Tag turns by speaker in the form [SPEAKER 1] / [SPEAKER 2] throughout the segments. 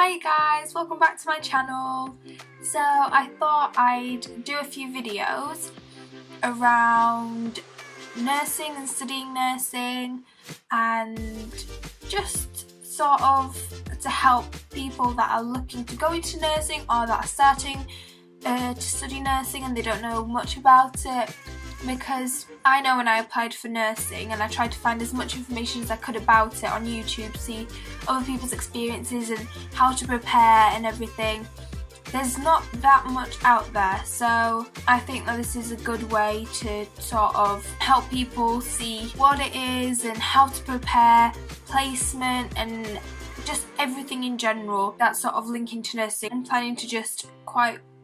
[SPEAKER 1] Hi guys, welcome back to my channel. So I thought I'd do a few videos around nursing and studying nursing, and just sort of to help people that are looking to go into nursing or that are starting to study nursing and they don't know much about it. Because I know when I applied for nursing and I tried to find as much information as I could about it on YouTube, see other people's experiences and how to prepare and everything, there's not that much out there. So I think that this is a good way to sort of help people see what it is and how to prepare, placement and just everything in general that's sort of linking to nursing. I'm planning to just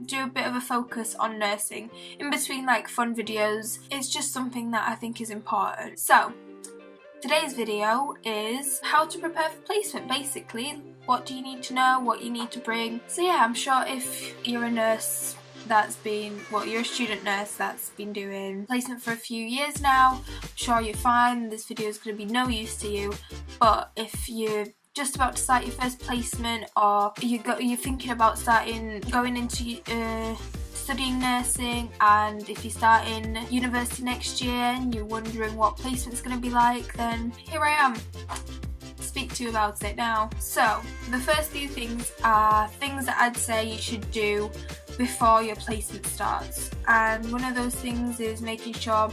[SPEAKER 1] do a bit of a focus on nursing in between like fun videos. It's just something that I think is important. So today's video is how to prepare for placement, basically. What do you need to know, what you need to bring. So yeah, I'm sure if you're a nurse you're a student nurse that's been doing placement for a few years now, I'm sure you're fine. This video is going to be no use to you. But if you're just about to start your first placement, or you're thinking about going into studying nursing, and if you're starting university next year and you're wondering what placement's going to be like, then here I am to speak to you about it now. So the first few things are things that I'd say you should do before your placement starts, and one of those things is making sure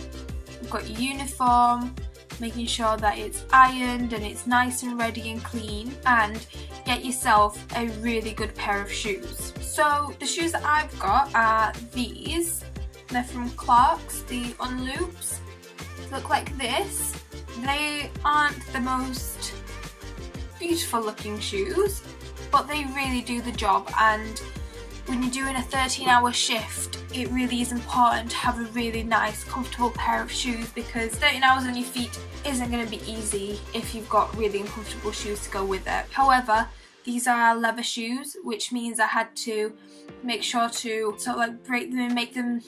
[SPEAKER 1] you've got your uniform, making sure that it's ironed and it's nice and ready and clean, and get yourself a really good pair of shoes. So the shoes that I've got are these. They're from Clarks, the Unloops. Look like this. They aren't the most beautiful looking shoes, but they really do the job, and when you're doing a 13-hour shift, it really is important to have a really nice, comfortable pair of shoes, because 13 hours on your feet isn't going to be easy if you've got really uncomfortable shoes to go with it. However, these are leather shoes, which means I had to make sure to sort of like break them and make them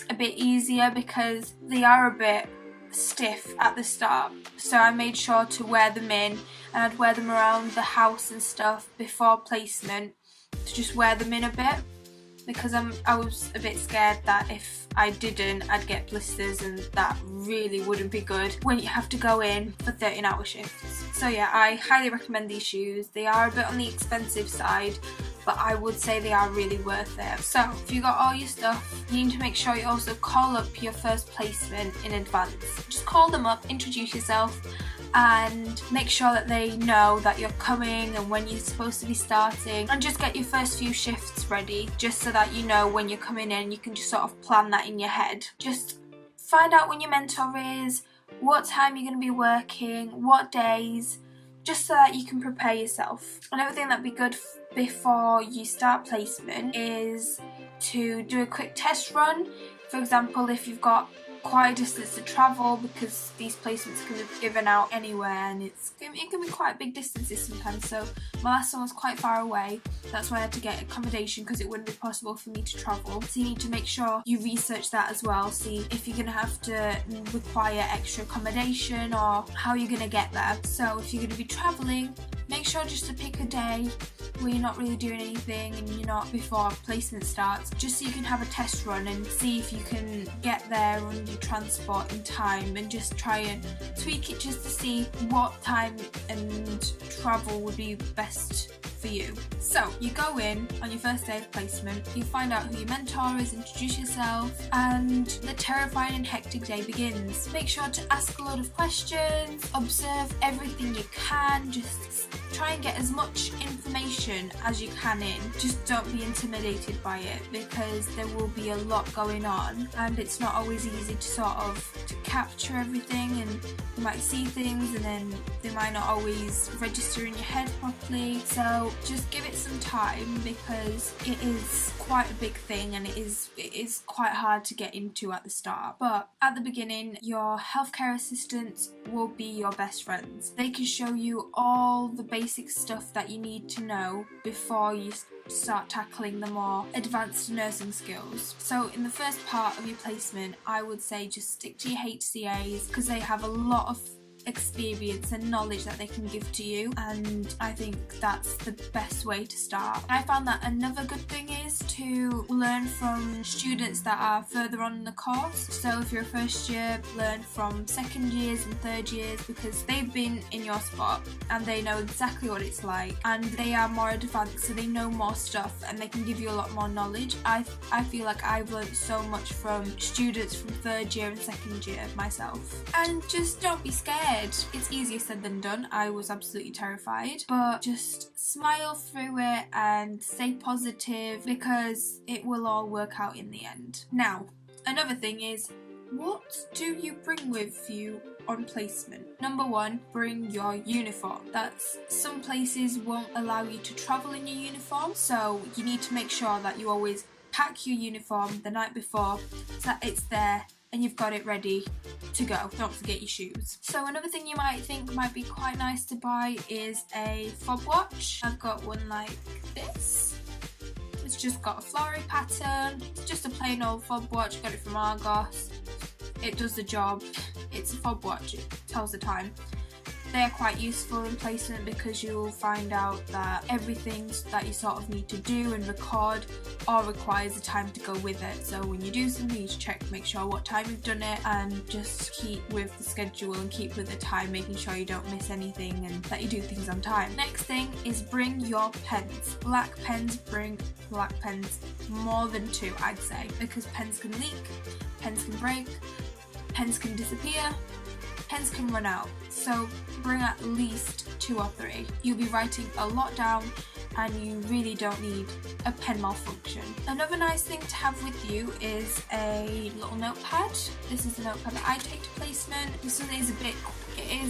[SPEAKER 1] a bit easier, because they are a bit stiff at the start. So I made sure to wear them in, and I'd wear them around the house and stuff before placement, to just wear them in a bit, because I was a bit scared that if I didn't, I'd get blisters, and that really wouldn't be good when you have to go in for 13-hour shifts. So yeah, I highly recommend these shoes. They are a bit on the expensive side, but I would say they are really worth it. So if you got all your stuff, you need to make sure you also call up your first placement in advance. Just call them up, introduce yourself, and make sure that they know that you're coming and when you're supposed to be starting, and just get your first few shifts ready, just so that you know when you're coming in. You can just sort of plan that in your head. Just find out when your mentor is, what time you're going to be working, what days, just so that you can prepare yourself. Another thing that'd be good before you start placement is to do a quick test run. For example, if you've got quite a distance to travel, because these placements can be given out anywhere, and it can be quite big distances sometimes. So my last one was quite far away. That's why I had to get accommodation, because it wouldn't be possible for me to travel. So you need to make sure you research that as well, see if you're going to have to require extra accommodation or how you're going to get there. So if you're going to be travelling, make sure just to pick a day where you're not really doing anything and you're not before placement starts, just so you can have a test run and see if you can get there on your transport in time, and just try and tweak it just to see what time and travel would be best for you. So you go in on your first day of placement, you find out who your mentor is, introduce yourself, and the terrifying and hectic day begins. Make sure to ask a lot of questions, observe everything you can, just try and get as much information as you can in. Just don't be intimidated by it, because there will be a lot going on, and it's not always easy to sort of capture everything, and you might see things and then they might not always register in your head properly. So just give it some time, because it is quite a big thing, and it is quite hard to get into at the start. But at the beginning, your healthcare assistants will be your best friends. They can show you all the basic stuff that you need to know before you start tackling the more advanced nursing skills. So in the first part of your placement, I would say just stick to your HCAs, because they have a lot of experience and knowledge that they can give to you, and I think that's the best way to start. I found that another good thing is to learn from students that are further on in the course. So if you're a first year, learn from second years and third years, because they've been in your spot and they know exactly what it's like, and they are more advanced, so they know more stuff and they can give you a lot more knowledge. I feel like I've learned so much from students from third year and second year myself. And just don't be scared. It's easier said than done. I was absolutely terrified, but just smile through it and stay positive, because it will all work out in the end. Now, another thing is, what do you bring with you on placement? Number one, bring your uniform. Some places won't allow you to travel in your uniform, so you need to make sure that you always pack your uniform the night before so that it's there and you've got it ready to go. Don't forget your shoes. So another thing you might think might be quite nice to buy is a fob watch. I've got one like this. It's just got a floral pattern. It's just a plain old fob watch. I got it from Argos. It does the job. It's a fob watch. It tells the time. They are quite useful in placement because you'll find out that everything that you sort of need to do and record all requires a time to go with it. So when you do something, you need to make sure what time you've done it, and just keep with the schedule and keep with the time, making sure you don't miss anything and that you do things on time. Next thing is bring your pens. Black pens, bring black pens, more than 2 I'd say, because pens can leak, pens can break, pens can disappear, pens can run out, so bring at least 2 or 3. You'll be writing a lot down and you really don't need a pen malfunction. Another nice thing to have with you is a little notepad. This is the notepad that I take to placement. This one is a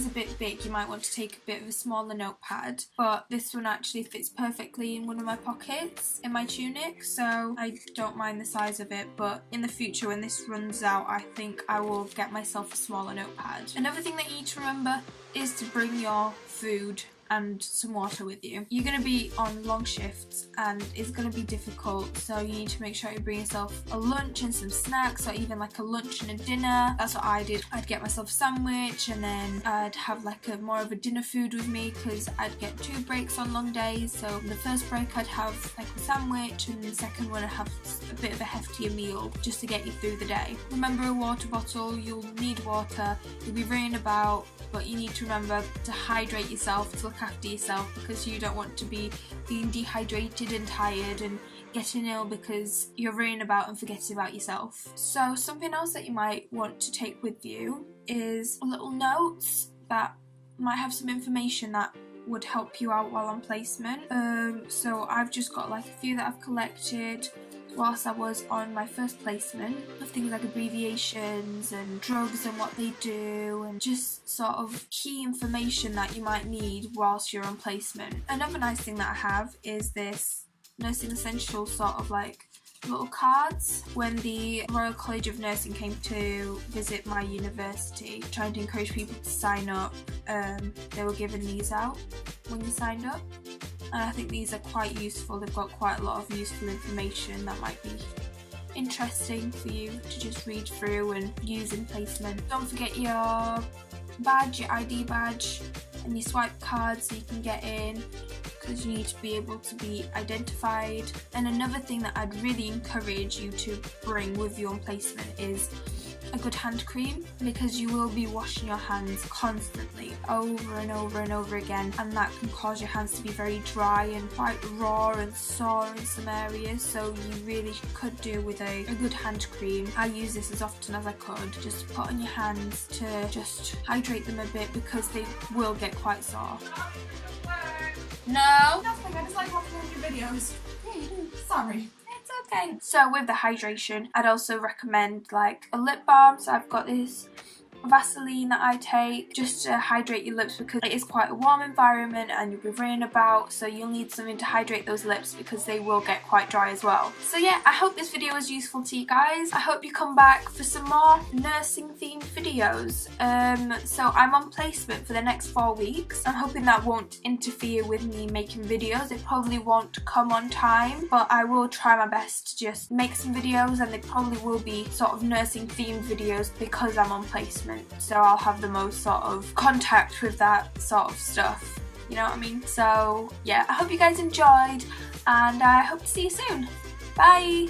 [SPEAKER 1] bit big. You might want to take a bit of a smaller notepad, but this one actually fits perfectly in one of my pockets in my tunic, so I don't mind the size of it. But in the future, when this runs out, I think I will get myself a smaller notepad. Another thing that you need to remember is to bring your food and some water with you. You're going to be on long shifts and it's going to be difficult, so you need to make sure you bring yourself a lunch and some snacks, or even like a lunch and a dinner. That's what I did. I'd get myself a sandwich and then I'd have like more of a dinner food with me, because I'd get 2 breaks on long days. So the first break I'd have like a sandwich, and the second one I'd have a bit of a heftier meal just to get you through the day. Remember a water bottle. You'll need water. You'll be running about, but you need to remember to hydrate yourself, to look after yourself, because you don't want to be being dehydrated and tired and getting ill because you're running about and forgetting about yourself. So something else that you might want to take with you is little notes that might have some information that would help you out while on placement. So I've just got like a few that I've collected whilst I was on my first placement, of things like abbreviations and drugs and what they do, and just sort of key information that you might need whilst you're on placement. Another nice thing that I have is this Nursing Essentials sort of like little cards. When the Royal College of Nursing came to visit my university, trying to encourage people to sign up, they were giving these out when you signed up. And I think these are quite useful. They've got quite a lot of useful information that might be interesting for you to just read through and use in placement. Don't forget your badge, your ID badge, and your swipe card so you can get in, because you need to be able to be identified. And another thing that I'd really encourage you to bring with you on placement is a good hand cream, because you will be washing your hands constantly over and over and over again, and that can cause your hands to be very dry and quite raw and sore in some areas. So you really could do with a good hand cream. I use this as often as I could, just put on your hands to just hydrate them a bit, because they will get quite sore. No?
[SPEAKER 2] Nothing, I just like watching your videos. Yeah, you do. Sorry.
[SPEAKER 1] It's okay. So with the hydration, I'd also recommend like a lip balm. So I've got this Vaseline that I take just to hydrate your lips, because it is quite a warm environment and you'll be running about, so you'll need something to hydrate those lips because they will get quite dry as well. So yeah, I hope this video was useful to you guys. I hope you come back for some more nursing themed videos. So I'm on placement for the next 4 weeks. I'm hoping that won't interfere with me making videos. It probably won't come on time, but I will try my best to just make some videos, and they probably will be sort of nursing themed videos because I'm on placement. management, so I'll have the most sort of contact with that sort of stuff, you know what I mean? So yeah, I hope you guys enjoyed, and I hope to see you soon. Bye!